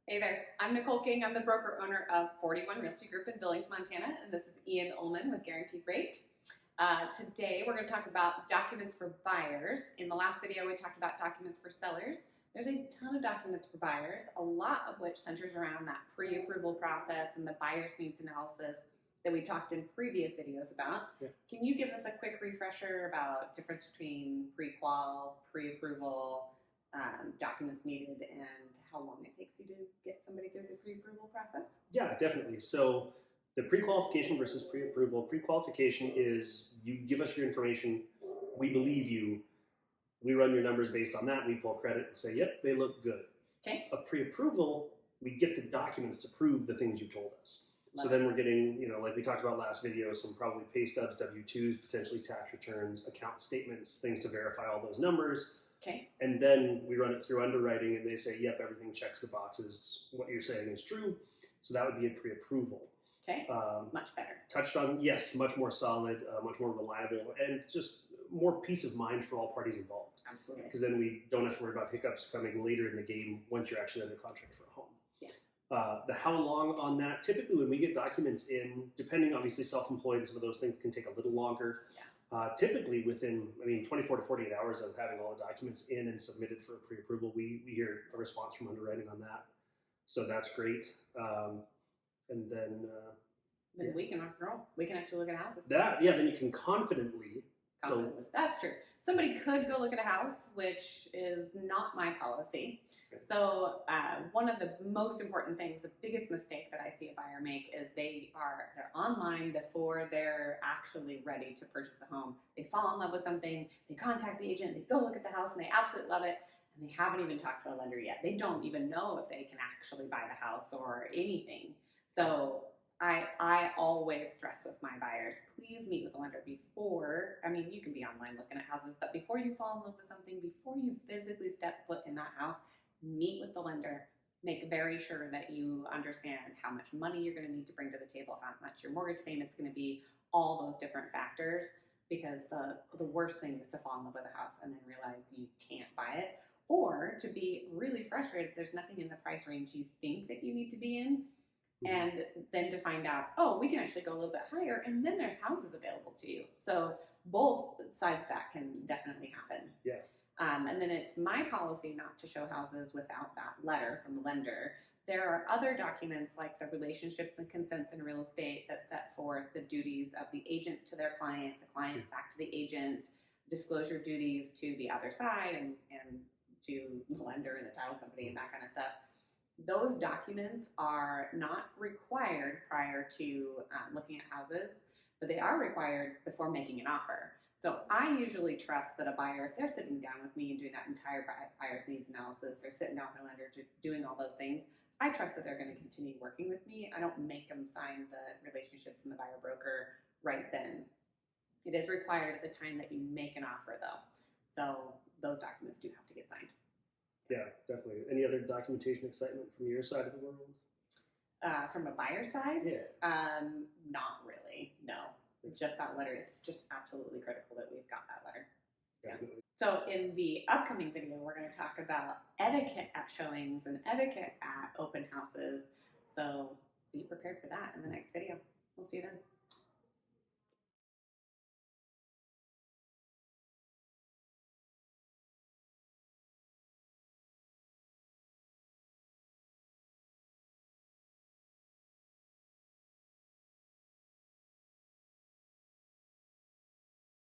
Hey there, I'm Nicole King. I'm the broker owner of 41 Realty Group in Billings, Montana, and this is Ian Ullman with Guaranteed Rate. Today we're going to talk about documents for buyers. In the last video we talked about documents for sellers. There's a ton of documents for buyers, a lot of which centers around that pre-approval process and the buyer's needs analysis that we talked in previous videos about. Yeah. Can you give us a quick refresher about difference between pre-qual, pre-approval, documents needed, and how long it takes you to get somebody through the pre-approval process? Yeah, definitely. So the pre-qualification versus pre-approval. Pre-qualification is you give us your information, we believe you, we run your numbers based on that, we pull credit and say, yep, they look good. Okay. A pre-approval, we get the documents to prove the things you told us. So then we're getting, like we talked about last video, some probably pay stubs, W-2s, potentially tax returns, account statements, things to verify all those numbers. Okay. And then we run it through underwriting and they say, yep, everything checks the boxes. What you're saying is true. So that would be a pre-approval. Okay. Much better. Touched on, yes, much more solid, much more reliable, and just more peace of mind for all parties involved. Absolutely. Because then we don't have to worry about hiccups coming later in the game once you're actually under contract for a home. Yeah. The how long on that, typically when we get documents in, depending obviously self-employed and some of those things can take a little longer. Yeah. Typically within, 24 to 48 hours of having all the documents in and submitted for pre-approval, we hear a response from underwriting on that. So that's great. And then we can rock and roll. We can actually look at houses. Then you can confidently. That's true. Somebody could go look at a house, which is not my policy. So one of the most important things, the biggest mistake that I see a buyer make is they're online before they're actually ready to purchase a home. They fall in love with something, they contact the agent, they go look at the house and they absolutely love it, and they haven't even talked to a lender yet. They don't even know if they can actually buy the house or anything. So I always stress with my buyers, please meet with a lender before, you can be online looking at houses, but before you fall in love with something, before you physically step foot in that house, meet with the lender, make very sure that you understand how much money you're going to need to bring to the table, how much your mortgage payment's going to be, all those different factors, because the worst thing is to fall in love with a house and then realize you can't buy it, or to be really frustrated there's nothing in the price range you think that you need to be in, and then to find out, oh, we can actually go a little bit higher, and then there's houses available to you. So both sides of that can definitely happen. Yeah. And then it's my policy not to show houses without that letter from the lender. There are other documents like the relationships and consents in real estate that set forth the duties of the agent to their client, the client back to the agent, disclosure duties to the other side and to the lender and the title company and that kind of stuff. Those documents are not required prior to looking at houses, but they are required before making an offer. So I usually trust that a buyer, if they're sitting down with me and doing that entire buyer's needs analysis, they're sitting down with a lender doing all those things, I trust that they're going to continue working with me. I don't make them sign the relationships and the buyer broker right then. It is required at the time that you make an offer, though. So those documents do have to get signed. Yeah, definitely. Any other documentation excitement from your side of the world? From a buyer side? Yeah. Not really, no. Just that letter is just absolutely critical that we've got that letter. Definitely. Yeah. So in the upcoming video, we're going to talk about etiquette at showings and etiquette at open houses. So be prepared for that in the next video. We'll see you then.